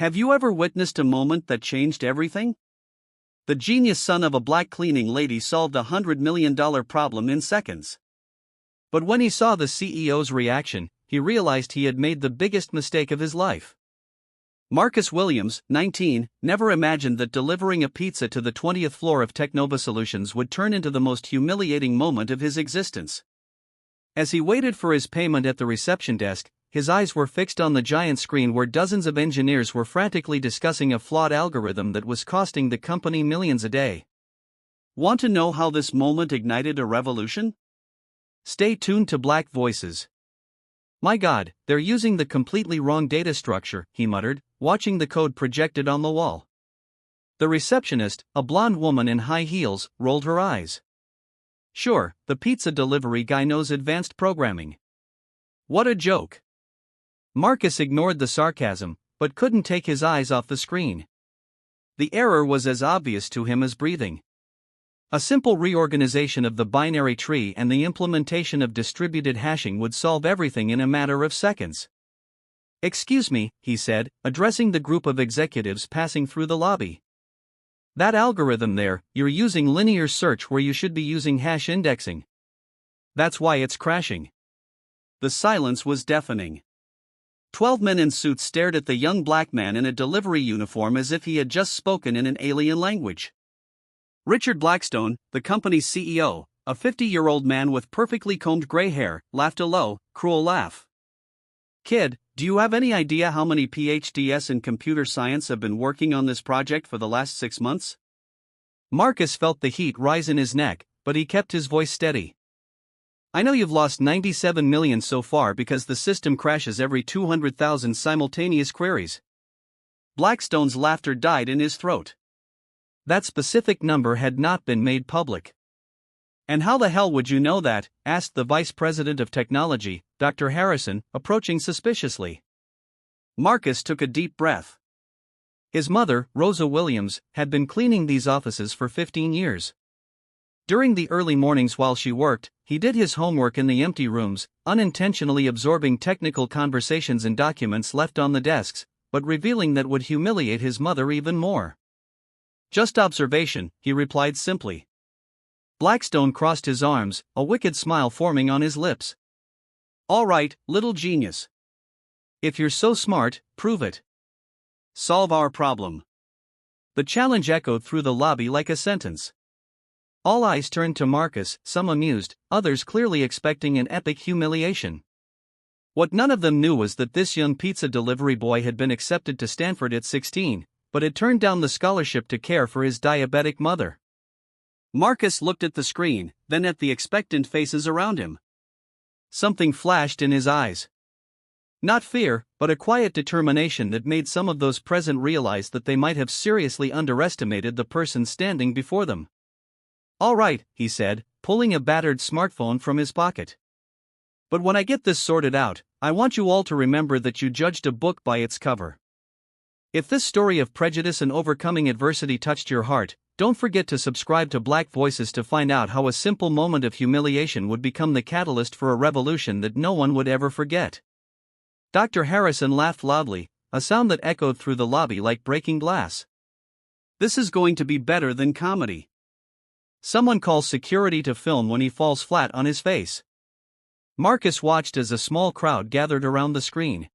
Have you ever witnessed a moment that changed everything? The genius son of a black cleaning lady solved a $100 million problem in seconds. But when he saw the CEO's reaction, he realized he had made the biggest mistake of his life. Marcus Williams, 19, never imagined that delivering a pizza to the 20th floor of Technova Solutions would turn into the most humiliating moment of his existence. As he waited for his payment at the reception desk, his eyes were fixed on the giant screen where dozens of engineers were frantically discussing a flawed algorithm that was costing the company millions a day. Want to know how this moment ignited a revolution? Stay tuned to Black Voices. My God, they're using the completely wrong data structure, he muttered, watching the code projected on the wall. The receptionist, a blonde woman in high heels, rolled her eyes. Sure, the pizza delivery guy knows advanced programming. What a joke. Marcus ignored the sarcasm, but couldn't take his eyes off the screen. The error was as obvious to him as breathing. A simple reorganization of the binary tree and the implementation of distributed hashing would solve everything in a matter of seconds. Excuse me, he said, addressing the group of executives passing through the lobby. That algorithm there, you're using linear search where you should be using hash indexing. That's why it's crashing. The silence was deafening. 12 men in suits stared at the young black man in a delivery uniform as if he had just spoken in an alien language. Richard Blackstone, the company's CEO, a 50-year-old man with perfectly combed gray hair, laughed a low, cruel laugh. Kid, do you have any idea how many PhDs in computer science have been working on this project for the last 6 months? Marcus felt the heat rise in his neck, but he kept his voice steady. I know you've lost 97 million so far because the system crashes every 200,000 simultaneous queries. Blackstone's laughter died in his throat. That specific number had not been made public. And how the hell would you know that? Asked the Vice President of Technology, Dr. Harrison, approaching suspiciously. Marcus took a deep breath. His mother, Rosa Williams, had been cleaning these offices for 15 years. During the early mornings while she worked, he did his homework in the empty rooms, unintentionally absorbing technical conversations and documents left on the desks, but revealing that would humiliate his mother even more. Just observation, he replied simply. Blackstone crossed his arms, a wicked smile forming on his lips. All right, little genius. If you're so smart, prove it. Solve our problem. The challenge echoed through the lobby like a sentence. All eyes turned to Marcus, some amused, others clearly expecting an epic humiliation. What none of them knew was that this young pizza delivery boy had been accepted to Stanford at 16, but had turned down the scholarship to care for his diabetic mother. Marcus looked at the screen, then at the expectant faces around him. Something flashed in his eyes. Not fear, but a quiet determination that made some of those present realize that they might have seriously underestimated the person standing before them. All right, he said, pulling a battered smartphone from his pocket. But when I get this sorted out, I want you all to remember that you judged a book by its cover. If this story of prejudice and overcoming adversity touched your heart, don't forget to subscribe to Black Voices to find out how a simple moment of humiliation would become the catalyst for a revolution that no one would ever forget. Dr. Harrison laughed loudly, a sound that echoed through the lobby like breaking glass. This is going to be better than comedy. Someone calls security to film when he falls flat on his face. Marcus watched as a small crowd gathered around the screen.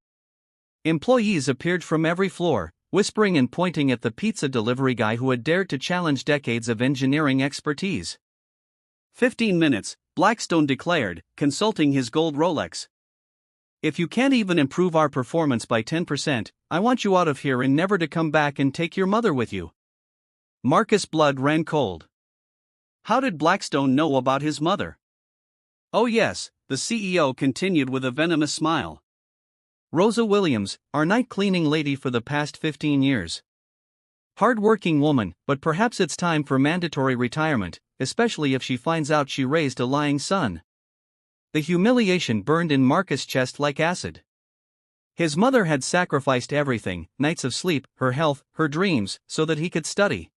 Employees appeared from every floor, whispering and pointing at the pizza delivery guy who had dared to challenge decades of engineering expertise. 15 minutes, Blackstone declared, consulting his gold Rolex. If you can't even improve our performance by 10%, I want you out of here and never to come back and take your mother with you. Marcus' blood ran cold. How did Blackstone know about his mother? Oh yes, the CEO continued with a venomous smile. Rosa Williams, our night cleaning lady for the past 15 years. Hard-working woman, but perhaps it's time for mandatory retirement, especially if she finds out she raised a lying son. The humiliation burned in Marcus' chest like acid. His mother had sacrificed everything, nights of sleep, her health, her dreams, so that he could study.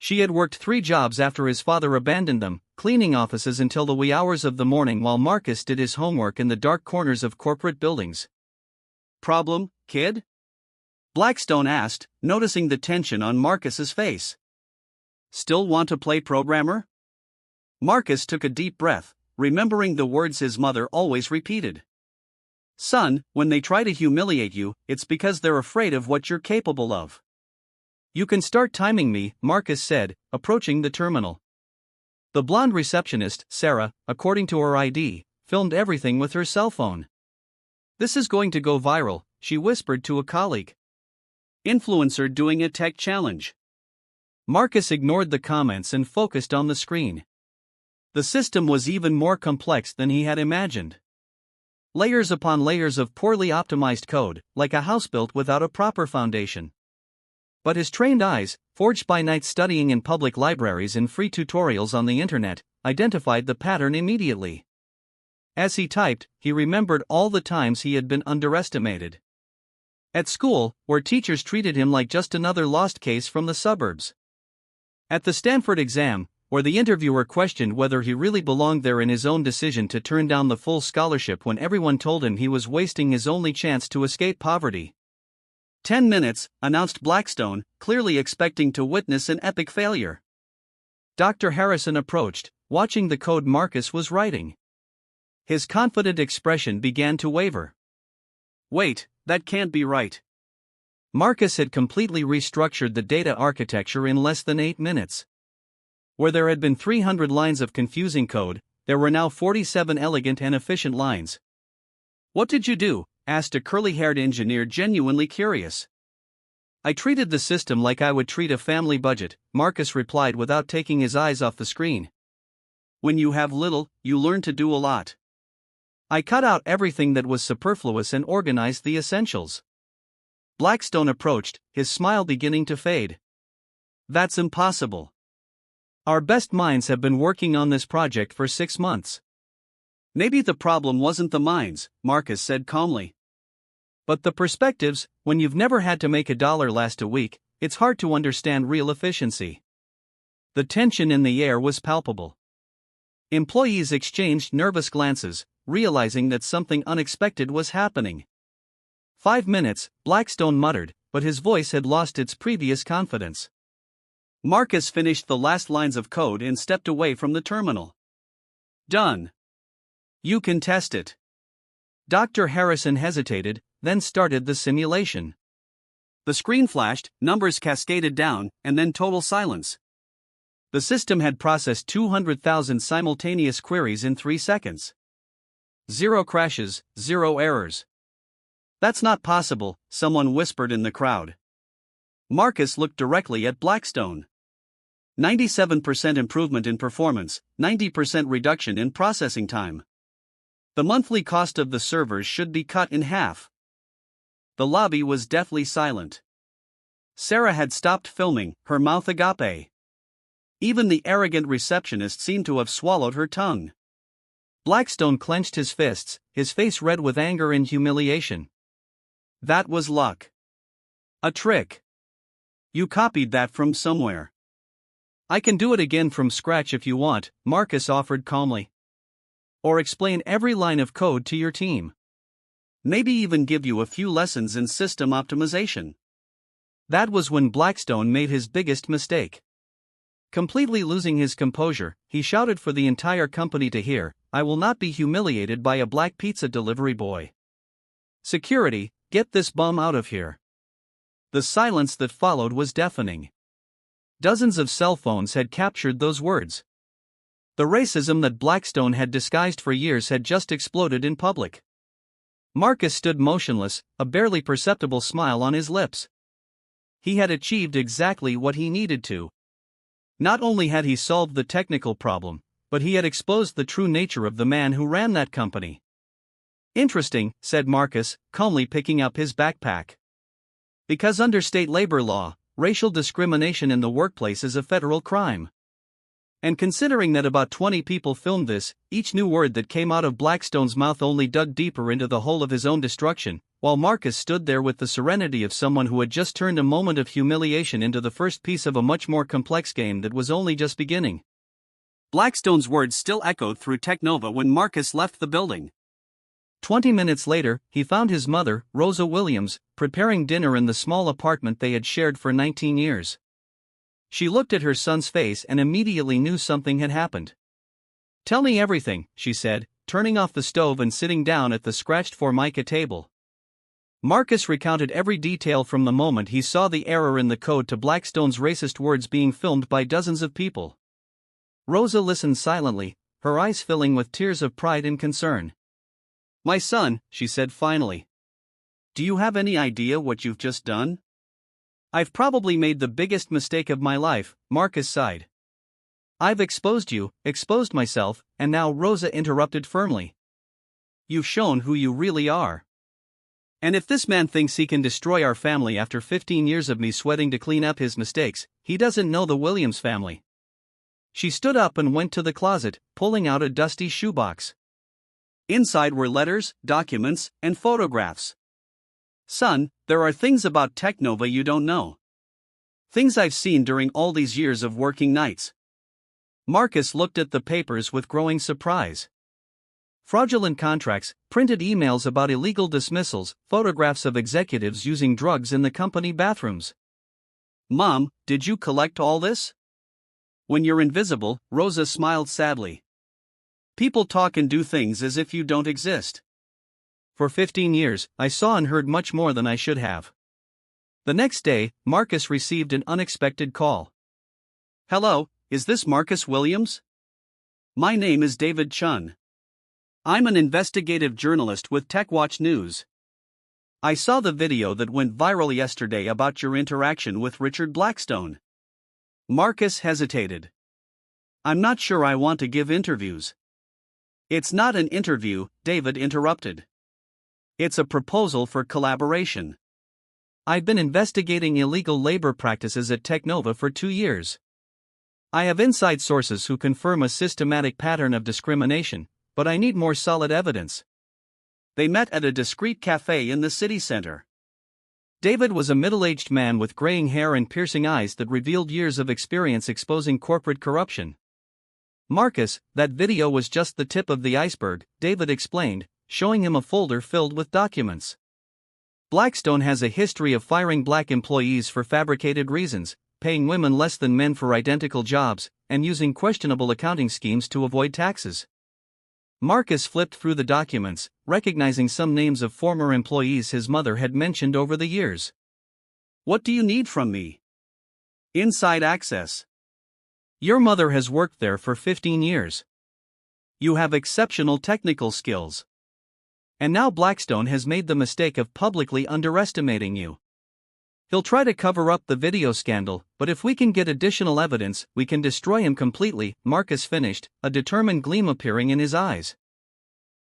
She had worked 3 jobs after his father abandoned them, cleaning offices until the wee hours of the morning while Marcus did his homework in the dark corners of corporate buildings. Problem, kid? Blackstone asked, noticing the tension on Marcus's face. Still want to play programmer? Marcus took a deep breath, remembering the words his mother always repeated. Son, when they try to humiliate you, it's because they're afraid of what you're capable of. You can start timing me, Marcus said, approaching the terminal. The blonde receptionist, Sarah, according to her ID, filmed everything with her cell phone. This is going to go viral, she whispered to a colleague. Influencer doing a tech challenge. Marcus ignored the comments and focused on the screen. The system was even more complex than he had imagined. Layers upon layers of poorly optimized code, like a house built without a proper foundation. But his trained eyes, forged by night studying in public libraries and free tutorials on the internet, identified the pattern immediately. As he typed, he remembered all the times he had been underestimated. At school, where teachers treated him like just another lost case from the suburbs. At the Stanford exam, where the interviewer questioned whether he really belonged there in his own decision to turn down the full scholarship when everyone told him he was wasting his only chance to escape poverty. 10 minutes, announced Blackstone, clearly expecting to witness an epic failure. Dr. Harrison approached, watching the code Marcus was writing. His confident expression began to waver. Wait, that can't be right. Marcus had completely restructured the data architecture in less than 8 minutes. Where there had been 300 lines of confusing code, there were now 47 elegant and efficient lines. What did you do? Asked a curly-haired engineer, genuinely curious. I treated the system like I would treat a family budget, Marcus replied without taking his eyes off the screen. When you have little, you learn to do a lot. I cut out everything that was superfluous and organized the essentials. Blackstone approached, his smile beginning to fade. That's impossible. Our best minds have been working on this project for 6 months. Maybe the problem wasn't the minds, Marcus said calmly. But the perspectives. When you've never had to make $1 last a week, it's hard to understand real efficiency. The tension in the air was palpable. Employees exchanged nervous glances, realizing that something unexpected was happening. 5 minutes, Blackstone muttered, but his voice had lost its previous confidence. Marcus finished the last lines of code and stepped away from the terminal. Done. You can test it. Dr. Harrison hesitated, then started the simulation. The screen flashed, numbers cascaded down, and then total silence. The system had processed 200,000 simultaneous queries in 3 seconds. 0 crashes, 0 errors. That's not possible, someone whispered in the crowd. Marcus looked directly at Blackstone. 97% improvement in performance, 90% reduction in processing time. The monthly cost of the servers should be cut in half. The lobby was deathly silent. Sarah had stopped filming, her mouth agape. Even the arrogant receptionist seemed to have swallowed her tongue. Blackstone clenched his fists, his face red with anger and humiliation. That was luck. A trick. You copied that from somewhere. I can do it again from scratch if you want, Marcus offered calmly. Or explain every line of code to your team. Maybe even give you a few lessons in system optimization. That was when Blackstone made his biggest mistake. Completely losing his composure, he shouted for the entire company to hear, I will not be humiliated by a black pizza delivery boy. Security, get this bum out of here. The silence that followed was deafening. Dozens of cell phones had captured those words. The racism that Blackstone had disguised for years had just exploded in public. Marcus stood motionless, a barely perceptible smile on his lips. He had achieved exactly what he needed to. Not only had he solved the technical problem, but he had exposed the true nature of the man who ran that company. Interesting, said Marcus, calmly picking up his backpack. Because under state labor law, racial discrimination in the workplace is a federal crime. And considering that about 20 people filmed this, each new word that came out of Blackstone's mouth only dug deeper into the hole of his own destruction, while Marcus stood there with the serenity of someone who had just turned a moment of humiliation into the first piece of a much more complex game that was only just beginning. Blackstone's words still echoed through Technova when Marcus left the building. 20 minutes later, he found his mother, Rosa Williams, preparing dinner in the small apartment they had shared for 19 years. She looked at her son's face and immediately knew something had happened. "Tell me everything," she said, turning off the stove and sitting down at the scratched formica table. Marcus recounted every detail from the moment he saw the error in the code to Blackstone's racist words being filmed by dozens of people. Rosa listened silently, her eyes filling with tears of pride and concern. "My son," she said finally. "Do you have any idea what you've just done?" "I've probably made the biggest mistake of my life," Marcus sighed. "I've exposed myself, and now," Rosa interrupted firmly. "You've shown who you really are. And if this man thinks he can destroy our family after 15 years of me sweating to clean up his mistakes, he doesn't know the Williams family." She stood up and went to the closet, pulling out a dusty shoebox. Inside were letters, documents, and photographs. "Son, there are things about Technova you don't know. Things I've seen during all these years of working nights." Marcus looked at the papers with growing surprise. Fraudulent contracts, printed emails about illegal dismissals, photographs of executives using drugs in the company bathrooms. "Mom, did you collect all this?" "When you're invisible," Rosa smiled sadly. "People talk and do things as if you don't exist. For 15 years, I saw and heard much more than I should have." The next day, Marcus received an unexpected call. "Hello, is this Marcus Williams? My name is David Chun. I'm an investigative journalist with TechWatch News. I saw the video that went viral yesterday about your interaction with Richard Blackstone." Marcus hesitated. "I'm not sure I want to give interviews." "It's not an interview," David interrupted. "It's a proposal for collaboration. I've been investigating illegal labor practices at Technova for 2 years. I have inside sources who confirm a systematic pattern of discrimination, but I need more solid evidence." They met at a discreet cafe in the city center. David was a middle-aged man with graying hair and piercing eyes that revealed years of experience exposing corporate corruption. "Marcus, that video was just the tip of the iceberg," David explained, showing him a folder filled with documents. "Blackstone has a history of firing black employees for fabricated reasons, paying women less than men for identical jobs, and using questionable accounting schemes to avoid taxes." Marcus flipped through the documents, recognizing some names of former employees his mother had mentioned over the years. "What do you need from me?" "Inside access. Your mother has worked there for 15 years. You have exceptional technical skills. And now Blackstone has made the mistake of publicly underestimating you. He'll try to cover up the video scandal, but if we can get additional evidence, we can destroy him completely," Marcus finished, a determined gleam appearing in his eyes.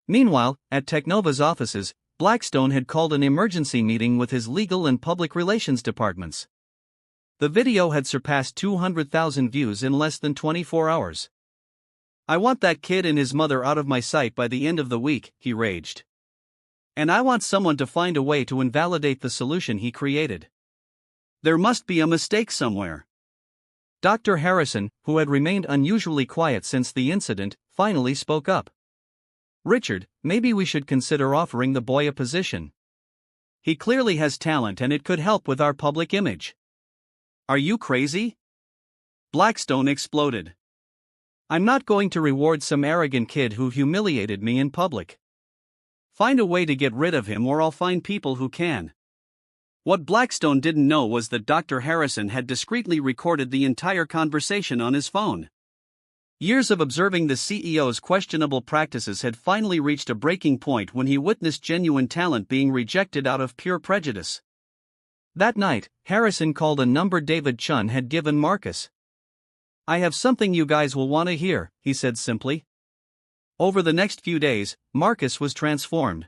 Meanwhile, at Technova's offices, Blackstone had called an emergency meeting with his legal and public relations departments. The video had surpassed 200,000 views in less than 24 hours. "I want that kid and his mother out of my sight by the end of the week," he raged. "And I want someone to find a way to invalidate the solution he created. There must be a mistake somewhere." Dr. Harrison, who had remained unusually quiet since the incident, finally spoke up. "Richard, maybe we should consider offering the boy a position. He clearly has talent and it could help with our public image." "Are you crazy?" Blackstone exploded. "I'm not going to reward some arrogant kid who humiliated me in public. Find a way to get rid of him or I'll find people who can." What Blackstone didn't know was that Dr. Harrison had discreetly recorded the entire conversation on his phone. Years of observing the CEO's questionable practices had finally reached a breaking point when he witnessed genuine talent being rejected out of pure prejudice. That night, Harrison called a number David Chun had given Marcus. "I have something you guys will want to hear," he said simply. Over the next few days, Marcus was transformed.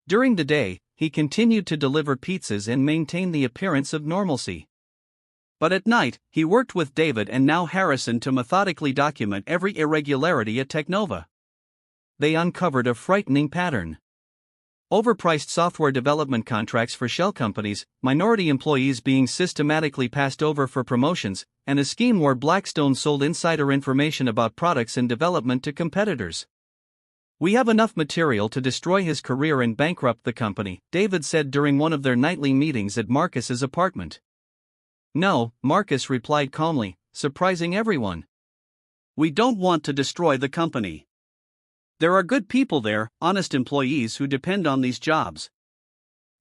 During the day, he continued to deliver pizzas and maintain the appearance of normalcy. But at night, he worked with David and now Harrison to methodically document every irregularity at Technova. They uncovered a frightening pattern. Overpriced software development contracts for shell companies, minority employees being systematically passed over for promotions, and a scheme where Blackstone sold insider information about products in development to competitors. We have enough material to destroy his career and bankrupt the company, David said during one of their nightly meetings at Marcus's apartment. No, Marcus replied calmly, surprising everyone. We don't want to destroy the company. There are good people there, honest employees who depend on these jobs.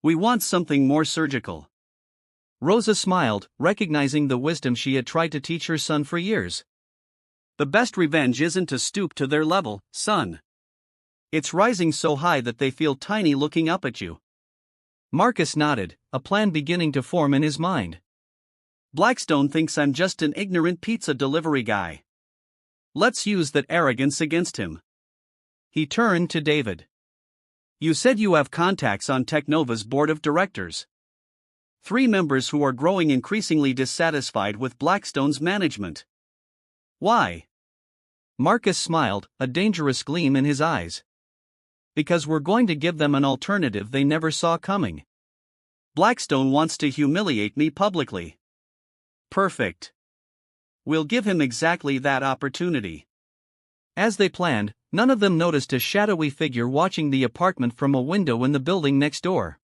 We want something more surgical. Rosa smiled, recognizing the wisdom she had tried to teach her son for years. The best revenge isn't to stoop to their level, son. It's rising so high that they feel tiny looking up at you. Marcus nodded, a plan beginning to form in his mind. Blackstone thinks I'm just an ignorant pizza delivery guy. Let's use that arrogance against him. He turned to David. You said you have contacts on Technova's board of directors. 3 members who are growing increasingly dissatisfied with Blackstone's management. Why? Marcus smiled, a dangerous gleam in his eyes. Because we're going to give them an alternative they never saw coming. Blackstone wants to humiliate me publicly. Perfect. We'll give him exactly that opportunity. As they planned, none of them noticed a shadowy figure watching the apartment from a window in the building next door.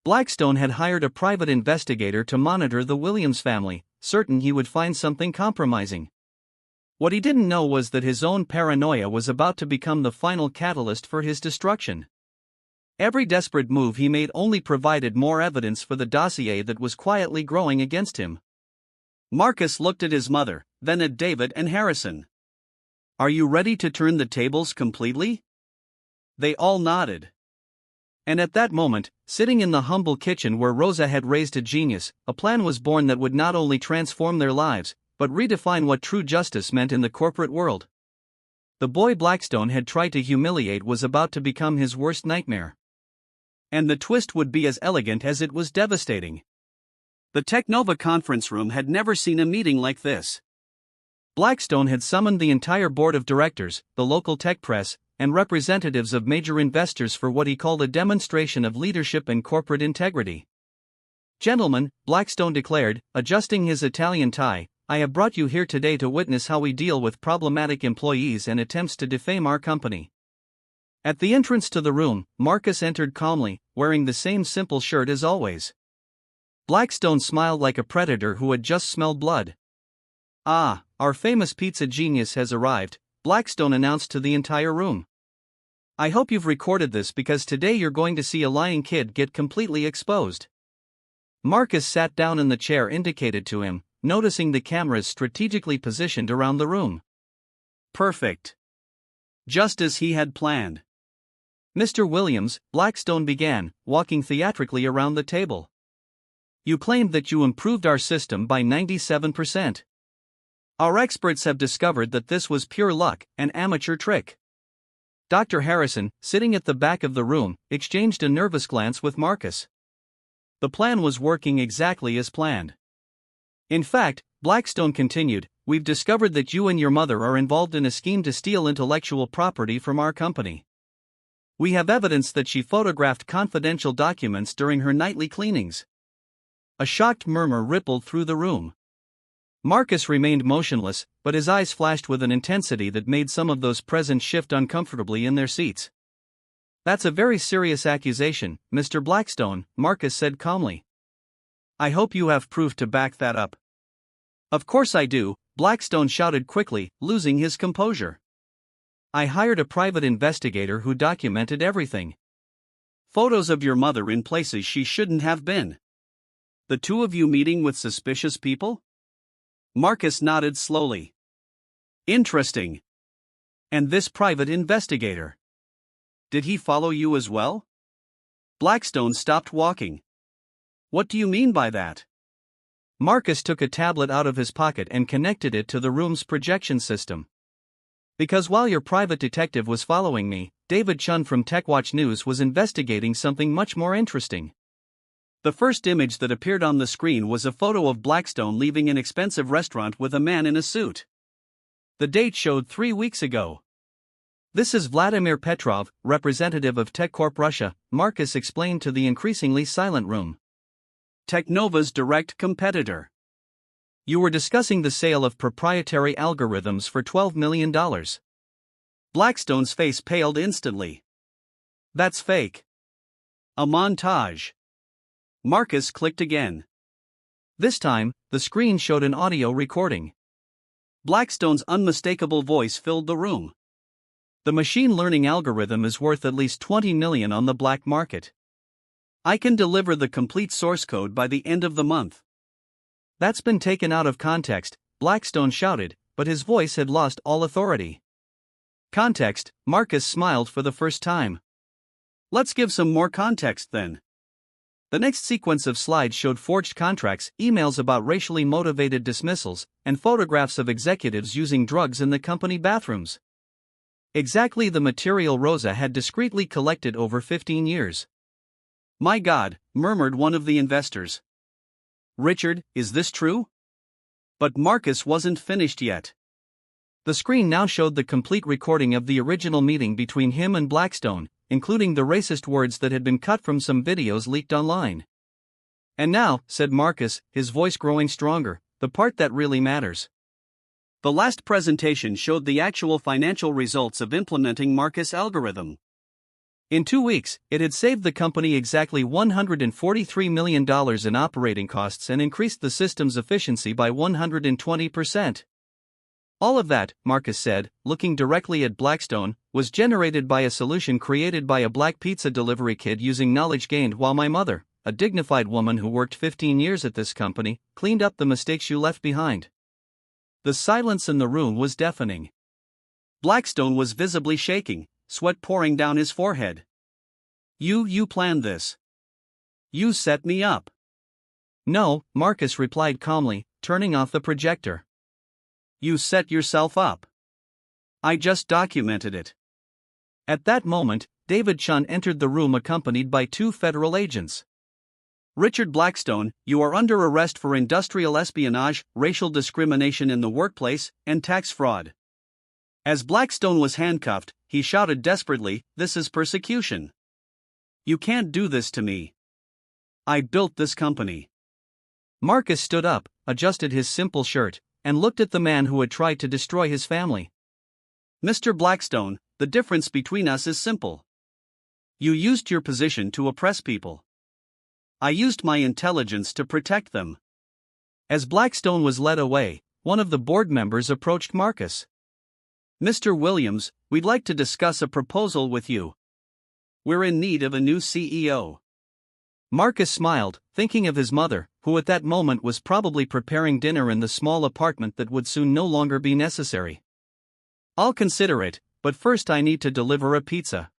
Blackstone had hired a private investigator to monitor the Williams family, certain he would find something compromising. What he didn't know was that his own paranoia was about to become the final catalyst for his destruction. Every desperate move he made only provided more evidence for the dossier that was quietly growing against him. Marcus looked at his mother, then at David and Harrison. Are you ready to turn the tables completely? They all nodded. And at that moment, sitting in the humble kitchen where Rosa had raised a genius, a plan was born that would not only transform their lives, but redefine what true justice meant in the corporate world. The boy Blackstone had tried to humiliate was about to become his worst nightmare. And the twist would be as elegant as it was devastating. The Technova conference room had never seen a meeting like this. Blackstone had summoned the entire board of directors, the local tech press, and representatives of major investors for what he called a demonstration of leadership and corporate integrity. Gentlemen, Blackstone declared, adjusting his Italian tie, I have brought you here today to witness how we deal with problematic employees and attempts to defame our company. At the entrance to the room, Marcus entered calmly, wearing the same simple shirt as always. Blackstone smiled like a predator who had just smelled blood. Ah, our famous pizza genius has arrived, Blackstone announced to the entire room. I hope you've recorded this because today you're going to see a lying kid get completely exposed. Marcus sat down in the chair indicated to him, noticing the cameras strategically positioned around the room. Perfect. Just as he had planned. Mr. Williams, Blackstone began, walking theatrically around the table. You claimed that you improved our system by 97%. Our experts have discovered that this was pure luck, an amateur trick. Dr. Harrison, sitting at the back of the room, exchanged a nervous glance with Marcus. The plan was working exactly as planned. In fact, Blackstone continued, we've discovered that you and your mother are involved in a scheme to steal intellectual property from our company. We have evidence that she photographed confidential documents during her nightly cleanings. A shocked murmur rippled through the room. Marcus remained motionless, but his eyes flashed with an intensity that made some of those present shift uncomfortably in their seats. That's a very serious accusation, Mr. Blackstone, Marcus said calmly. I hope you have proof to back that up. Of course I do, Blackstone shouted quickly, losing his composure. I hired a private investigator who documented everything. Photos of your mother in places she shouldn't have been. The two of you meeting with suspicious people? Marcus nodded slowly. Interesting. And this private investigator? Did he follow you as well? Blackstone stopped walking. What do you mean by that? Marcus took a tablet out of his pocket and connected it to the room's projection system. Because while your private detective was following me, David Chun from TechWatch News was investigating something much more interesting. The first image that appeared on the screen was a photo of Blackstone leaving an expensive restaurant with a man in a suit. The date showed 3 weeks ago. This is Vladimir Petrov, representative of TechCorp Russia, Marcus explained to the increasingly silent room. Technova's direct competitor. You were discussing the sale of proprietary algorithms for $12 million. Blackstone's face paled instantly. That's fake. A montage. Marcus clicked again. This time, the screen showed an audio recording. Blackstone's unmistakable voice filled the room. The machine learning algorithm is worth at least $20 million on the black market. I can deliver the complete source code by the end of the month. That's been taken out of context, Blackstone shouted, but his voice had lost all authority. Context, Marcus smiled for the first time. Let's give some more context then. The next sequence of slides showed forged contracts, emails about racially motivated dismissals, and photographs of executives using drugs in the company bathrooms. Exactly the material Rosa had discreetly collected over 15 years. My God, murmured one of the investors. Richard, is this true? But Marcus wasn't finished yet. The screen now showed the complete recording of the original meeting between him and Blackstone, including the racist words that had been cut from some videos leaked online. And now, said Marcus, his voice growing stronger, the part that really matters. The last presentation showed the actual financial results of implementing Marcus' algorithm. In 2 weeks, it had saved the company exactly $143 million in operating costs and increased the system's efficiency by 120%. All of that, Marcus said, looking directly at Blackstone, was generated by a solution created by a black pizza delivery kid using knowledge gained while my mother, a dignified woman who worked 15 years at this company, cleaned up the mistakes you left behind. The silence in the room was deafening. Blackstone was visibly shaking, sweat pouring down his forehead. You planned this. You set me up. No, Marcus replied calmly, turning off the projector. You set yourself up. I just documented it. At that moment, David Chun entered the room accompanied by 2 federal agents. Richard Blackstone, you are under arrest for industrial espionage, racial discrimination in the workplace, and tax fraud. As Blackstone was handcuffed, he shouted desperately, this is persecution. You can't do this to me. I built this company. Marcus stood up, adjusted his simple shirt, and looked at the man who had tried to destroy his family. Mr. Blackstone, the difference between us is simple. You used your position to oppress people. I used my intelligence to protect them. As Blackstone was led away, one of the board members approached Marcus. Mr. Williams, we'd like to discuss a proposal with you. We're in need of a new CEO. Marcus smiled, thinking of his mother, who at that moment was probably preparing dinner in the small apartment that would soon no longer be necessary. I'll consider it, but first I need to deliver a pizza.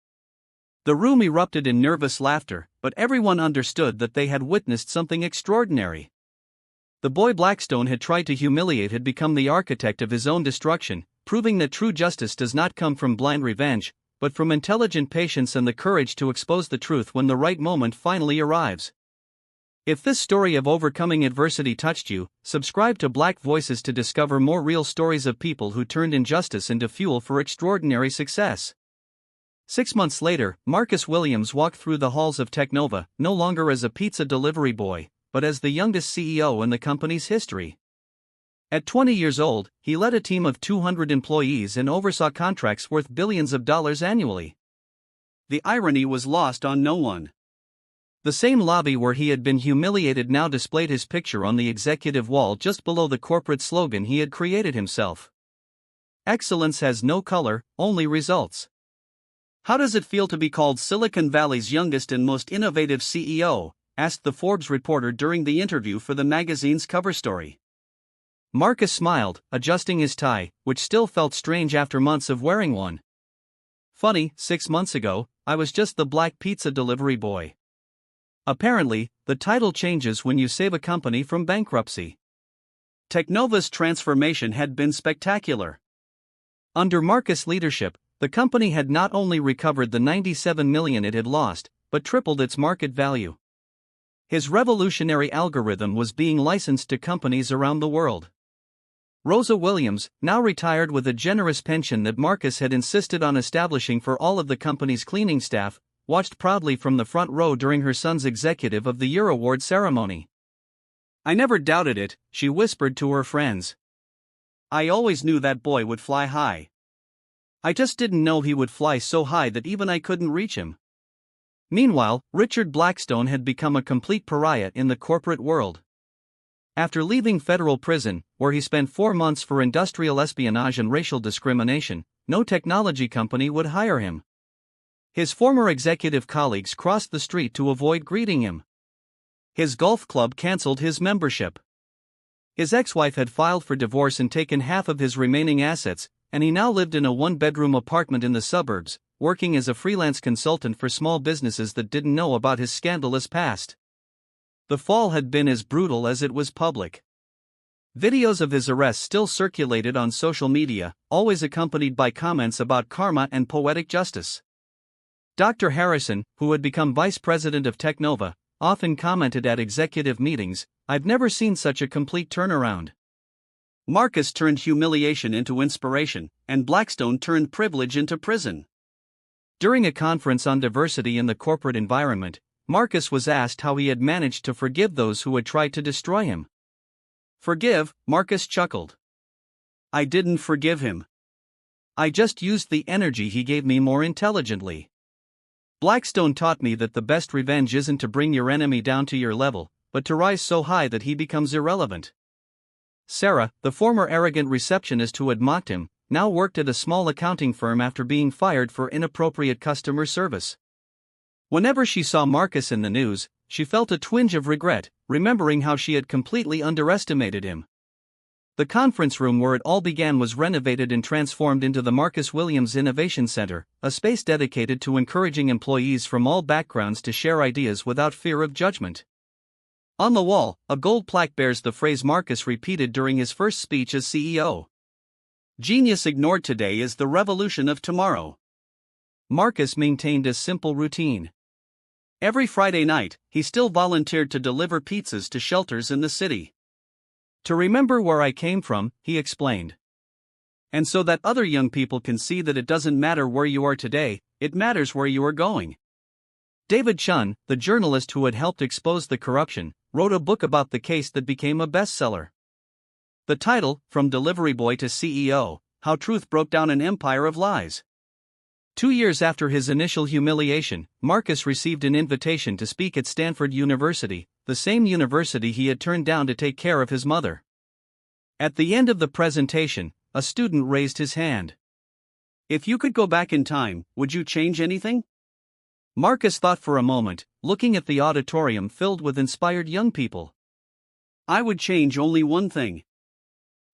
The room erupted in nervous laughter, but everyone understood that they had witnessed something extraordinary. The boy Blackstone had tried to humiliate had become the architect of his own destruction, proving that true justice does not come from blind revenge, but from intelligent patience and the courage to expose the truth when the right moment finally arrives. If this story of overcoming adversity touched you, subscribe to Black Voices to discover more real stories of people who turned injustice into fuel for extraordinary success. 6 months later, Marcus Williams walked through the halls of Technova, no longer as a pizza delivery boy, but as the youngest CEO in the company's history. At 20 years old, he led a team of 200 employees and oversaw contracts worth billions of dollars annually. The irony was lost on no one. The same lobby where he had been humiliated now displayed his picture on the executive wall just below the corporate slogan he had created himself. Excellence has no color, only results. How does it feel to be called Silicon Valley's youngest and most innovative CEO? Asked the Forbes reporter during the interview for the magazine's cover story. Marcus smiled, adjusting his tie, which still felt strange after months of wearing one. Funny, 6 months ago, I was just the black pizza delivery boy. Apparently, the title changes when you save a company from bankruptcy. Technova's transformation had been spectacular. Under Marcus' leadership, the company had not only recovered the $97 million it had lost, but tripled its market value. His revolutionary algorithm was being licensed to companies around the world. Rosa Williams, now retired with a generous pension that Marcus had insisted on establishing for all of the company's cleaning staff, watched proudly from the front row during her son's Executive of the Year award ceremony. I never doubted it, she whispered to her friends. I always knew that boy would fly high. I just didn't know he would fly so high that even I couldn't reach him." Meanwhile, Richard Blackstone had become a complete pariah in the corporate world. After leaving federal prison, where he spent 4 months for industrial espionage and racial discrimination, no technology company would hire him. His former executive colleagues crossed the street to avoid greeting him. His golf club canceled his membership. His ex-wife had filed for divorce and taken half of his remaining assets, and he now lived in a one-bedroom apartment in the suburbs, working as a freelance consultant for small businesses that didn't know about his scandalous past. The fall had been as brutal as it was public. Videos of his arrest still circulated on social media, always accompanied by comments about karma and poetic justice. Dr. Harrison, who had become vice president of Technova, often commented at executive meetings, "I've never seen such a complete turnaround." Marcus turned humiliation into inspiration, and Blackstone turned privilege into prison. During a conference on diversity in the corporate environment, Marcus was asked how he had managed to forgive those who had tried to destroy him. "Forgive?" Marcus chuckled. "I didn't forgive him. I just used the energy he gave me more intelligently. Blackstone taught me that the best revenge isn't to bring your enemy down to your level, but to rise so high that he becomes irrelevant." Sarah, the former arrogant receptionist who had mocked him, now worked at a small accounting firm after being fired for inappropriate customer service. Whenever she saw Marcus in the news, she felt a twinge of regret, remembering how she had completely underestimated him. The conference room where it all began was renovated and transformed into the Marcus Williams Innovation Center, a space dedicated to encouraging employees from all backgrounds to share ideas without fear of judgment. On the wall, a gold plaque bears the phrase Marcus repeated during his first speech as CEO. "Genius ignored today is the revolution of tomorrow." Marcus maintained a simple routine. Every Friday night, he still volunteered to deliver pizzas to shelters in the city. "To remember where I came from," he explained. "And so that other young people can see that it doesn't matter where you are today, it matters where you are going." David Chun, the journalist who had helped expose the corruption, wrote a book about the case that became a bestseller. The title, From Delivery Boy to CEO, How Truth Broke Down an Empire of Lies. 2 years after his initial humiliation, Marcus received an invitation to speak at Stanford University, the same university he had turned down to take care of his mother. At the end of the presentation, a student raised his hand. "If you could go back in time, would you change anything?" Marcus thought for a moment, looking at the auditorium filled with inspired young people. "I would change only one thing.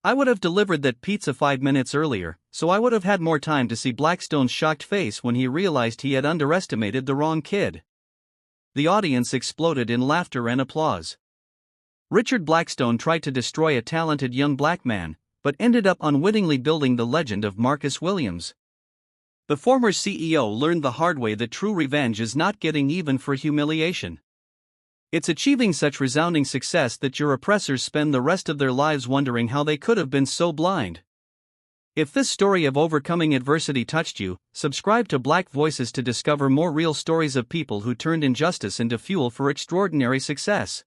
I would have delivered that pizza 5 minutes earlier, so I would have had more time to see Blackstone's shocked face when he realized he had underestimated the wrong kid." The audience exploded in laughter and applause. Richard Blackstone tried to destroy a talented young black man, but ended up unwittingly building the legend of Marcus Williams. The former CEO learned the hard way that true revenge is not getting even for humiliation. It's achieving such resounding success that your oppressors spend the rest of their lives wondering how they could have been so blind. If this story of overcoming adversity touched you, subscribe to Black Voices to discover more real stories of people who turned injustice into fuel for extraordinary success.